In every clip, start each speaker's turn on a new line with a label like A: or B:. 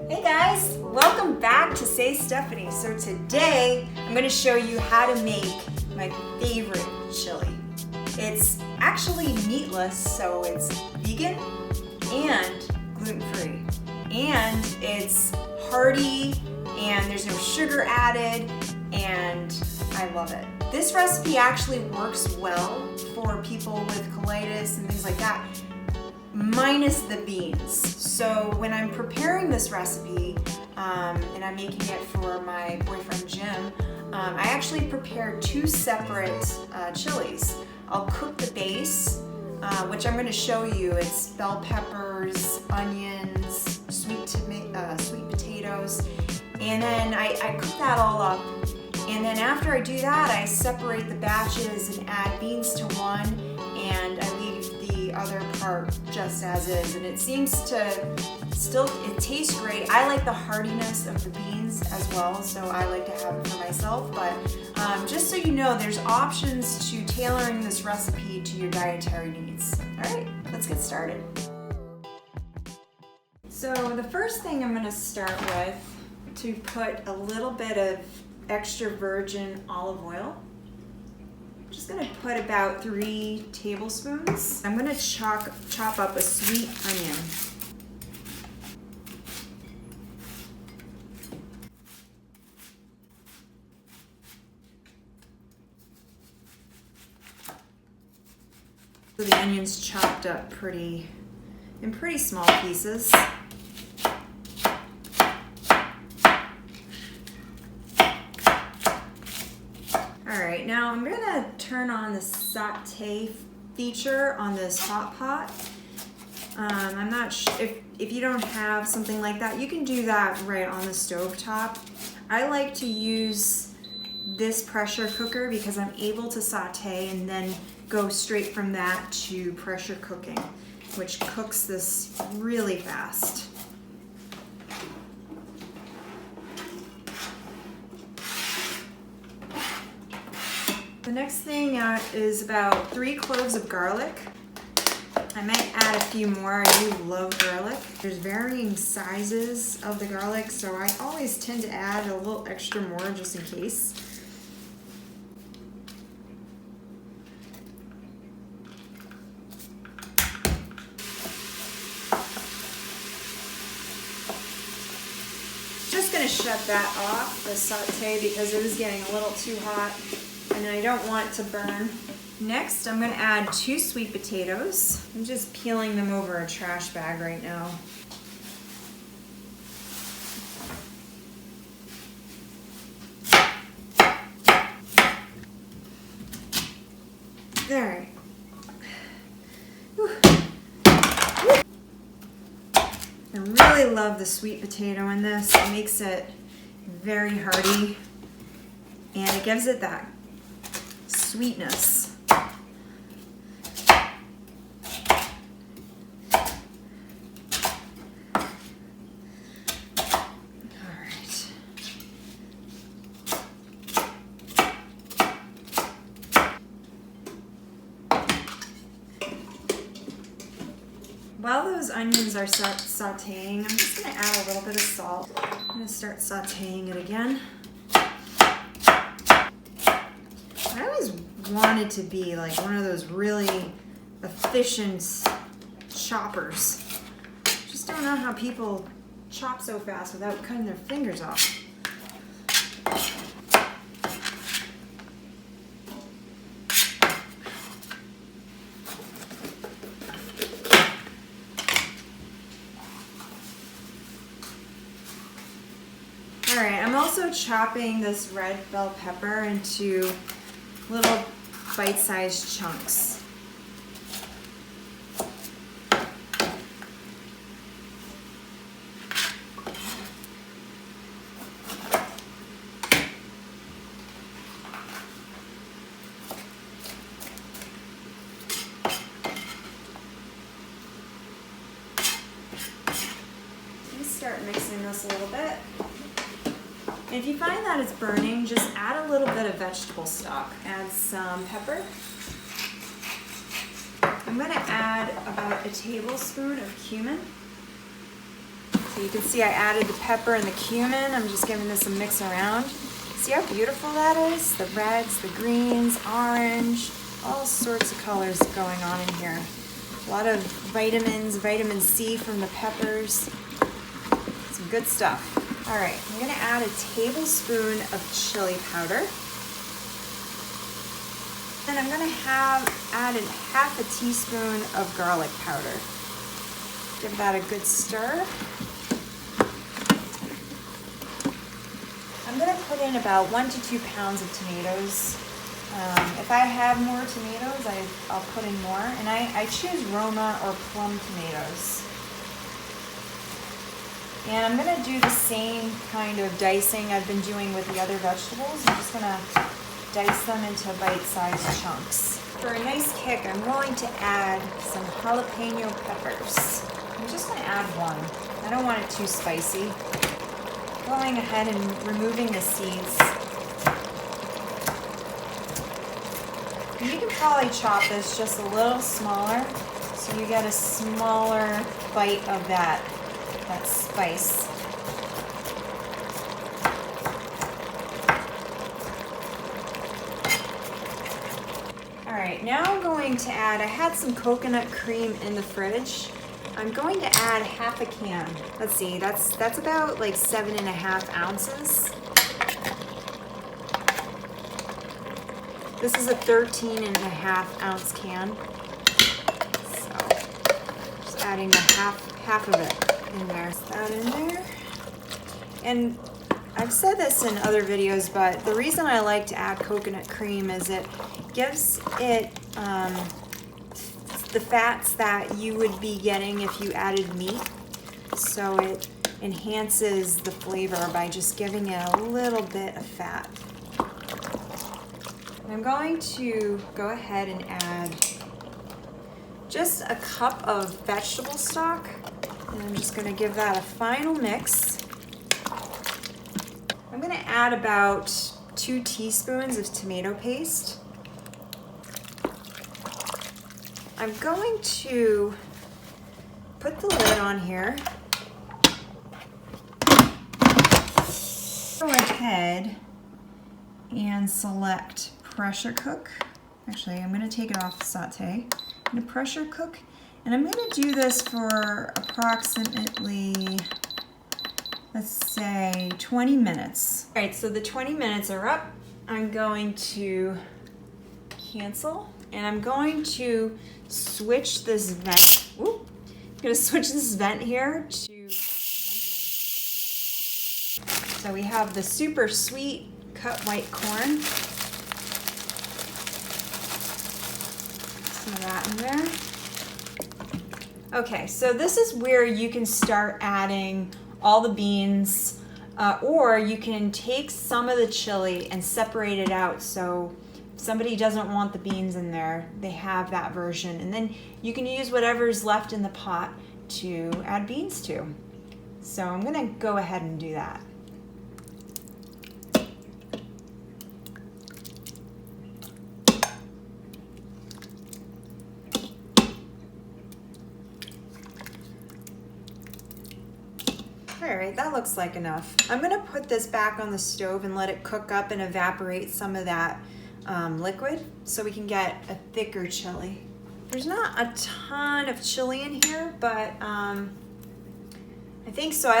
A: Hey guys, welcome back to Say Stephanie. So today I'm going to show you how to make my favorite chili. It's actually meatless, so it's vegan and gluten-free. And it's hearty and there's no sugar added and I love it. This recipe actually works well for people with colitis and things like that, minus the beans. So when I'm preparing this recipe and I'm making it for my boyfriend Jim, I actually prepared two separate chilies. I'll cook the base, which I'm going to show you. It's bell peppers, onions, sweet potatoes, and then I cook that all up. And then after I do that, I separate the batches and add beans to one, and I leave the other part just as is. And it seems to it tastes great. I like the heartiness of the beans as well, so I like to have it for myself. But just so you know, there's options to tailoring this recipe to your dietary needs. All right, let's get started. So the first thing I'm gonna start with, to put a little bit of extra virgin olive oil. I'm just going to put about 3 tablespoons. I'm going to chop up a sweet onion. So the onion's chopped up in pretty small pieces. Alright, now I'm going to turn on the saute feature on this hot pot. I'm not sure if you don't have something like that, you can do that right on the stove top. I like to use this pressure cooker because I'm able to saute and then go straight from that to pressure cooking, which cooks this really fast. The next thing is about 3 cloves of garlic. I might add a few more. I do love garlic. There's varying sizes of the garlic, so I always tend to add a little extra more just in case. Just gonna shut that off, the saute, because it is getting a little too hot and I don't want it to burn. Next, I'm going to add 2 sweet potatoes. I'm just peeling them over a trash bag right now. There. I really love the sweet potato in this. It makes it very hearty and it gives it that sweetness. Alright. While those onions are sauteing, I'm just going to add a little bit of salt. I'm going to start sauteing it again. I always wanted to be like one of those really efficient choppers. Just don't know how people chop so fast without cutting their fingers off. Alright, I'm also chopping this red bell pepper into little bite-sized chunks. Let's start mixing this a little bit. If you find that it's burning, just add a little bit of vegetable stock. Add some pepper. I'm going to add about a tablespoon of cumin. So you can see I added the pepper and the cumin. I'm just giving this a mix around. See how beautiful that is? The reds, the greens, orange, all sorts of colors going on in here. A lot of vitamins, vitamin C from the peppers. Some good stuff. All right, I'm gonna add a tablespoon of chili powder. And I'm gonna added half a teaspoon of garlic powder. Give that a good stir. I'm gonna put in about 1 to 2 pounds of tomatoes. If I have more tomatoes, I'll put in more. And I choose Roma or plum tomatoes. And I'm gonna do the same kind of dicing I've been doing with the other vegetables. I'm just gonna dice them into bite-sized chunks. For a nice kick, I'm going to add some jalapeno peppers. I'm just gonna add one. I don't want it too spicy. Going ahead and removing the seeds. And you can probably chop this just a little smaller so you get a smaller bite of that spice. All right, now I'm going to add, I had some coconut cream in the fridge. I'm going to add half a can. Let's see, that's about like 7.5 ounces. This is a 13.5 ounce can. So just adding the half of it in there. Put that in there. And I've said this in other videos, but the reason I like to add coconut cream is it gives it the fats that you would be getting if you added meat. So it enhances the flavor by just giving it a little bit of fat. I'm going to go ahead and add just a cup of vegetable stock. And I'm just going to give that a final mix. I'm going to add about 2 teaspoons of tomato paste. I'm going to put the lid on here. Go ahead and select pressure cook. Actually, I'm going to take it off the saute. I'm going to pressure cook, and I'm going to do this for approximately, let's say, 20 minutes. All right, so the 20 minutes are up. I'm going to cancel, and I'm going to switch this vent. Whoop. I'm going to switch this vent here to venting. So we have the super sweet cut white corn. Some of that in there. Okay, so this is where you can start adding all the beans, or you can take some of the chili and separate it out. So if somebody doesn't want the beans in there, they have that version. And then you can use whatever's left in the pot to add beans to. So I'm gonna go ahead and do that. All right, that looks like enough. I'm gonna put this back on the stove and let it cook up and evaporate some of that liquid so we can get a thicker chili. There's not a ton of chili in here, but I think so.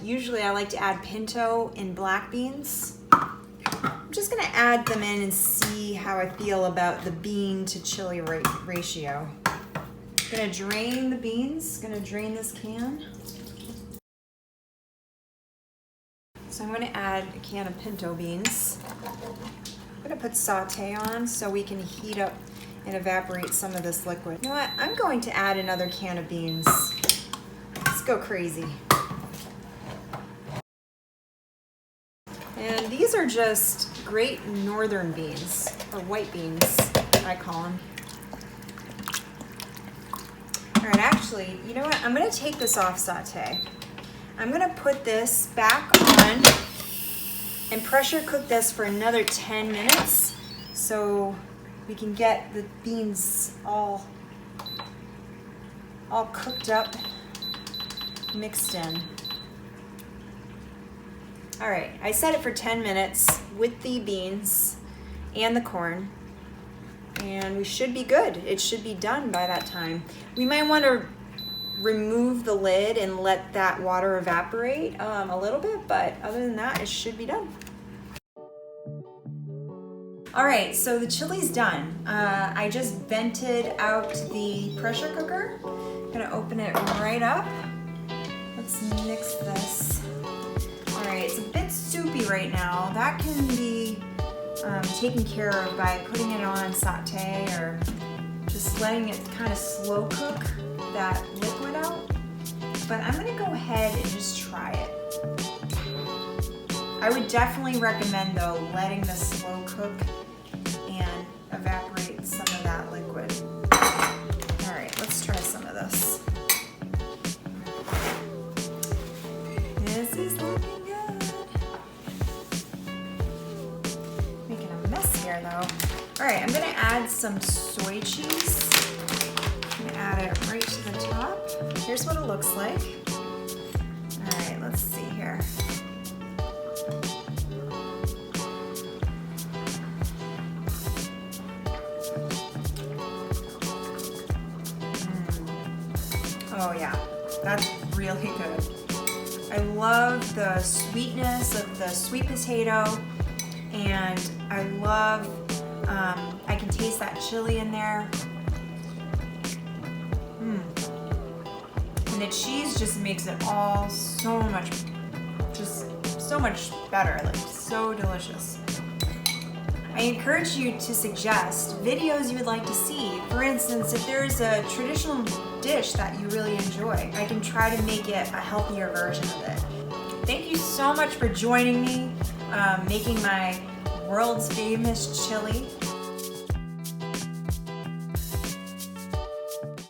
A: Usually I like to add pinto in black beans. I'm just gonna add them in and see how I feel about the bean to chili ratio. Gonna drain the beans, gonna drain this can. So I'm going to add a can of pinto beans. I'm going to put saute on so we can heat up and evaporate some of this liquid. You know what? I'm going to add another can of beans. Let's go crazy. And these are just great northern beans, or white beans, I call them. All right, actually, you know what? I'm going to take this off saute. I'm gonna put this back on and pressure cook this for another 10 minutes so we can get the beans all cooked up mixed in. All right, I set it for 10 minutes with the beans and the corn, and we should be good. It should be done by that time. We might want to remove the lid and let that water evaporate a little bit, but other than that, it should be done. All right, so the chili's done. I just vented out the pressure cooker. I'm gonna open it right up. Let's mix this. All right, it's a bit soupy right now. That can be taken care of by putting it on saute or just letting it kind of slow cook that liquid out. But I'm gonna go ahead and just try it. I would definitely recommend though letting the slow cook and evaporate some of that liquid. All right, let's try some of this. This is looking good. Making a mess here though. All right, I'm gonna add some soy cheese. I'm gonna add it right to the top. Here's what it looks like. All right, let's see here. Oh yeah, that's really good. I love the sweetness of the sweet potato, and I love, I can taste that chili in there. And the cheese just makes it all so much better, like so delicious. I encourage you to suggest videos you would like to see. For instance, if there's a traditional dish that you really enjoy, I can try to make it a healthier version of it. Thank you so much for joining me, making my world's famous chili.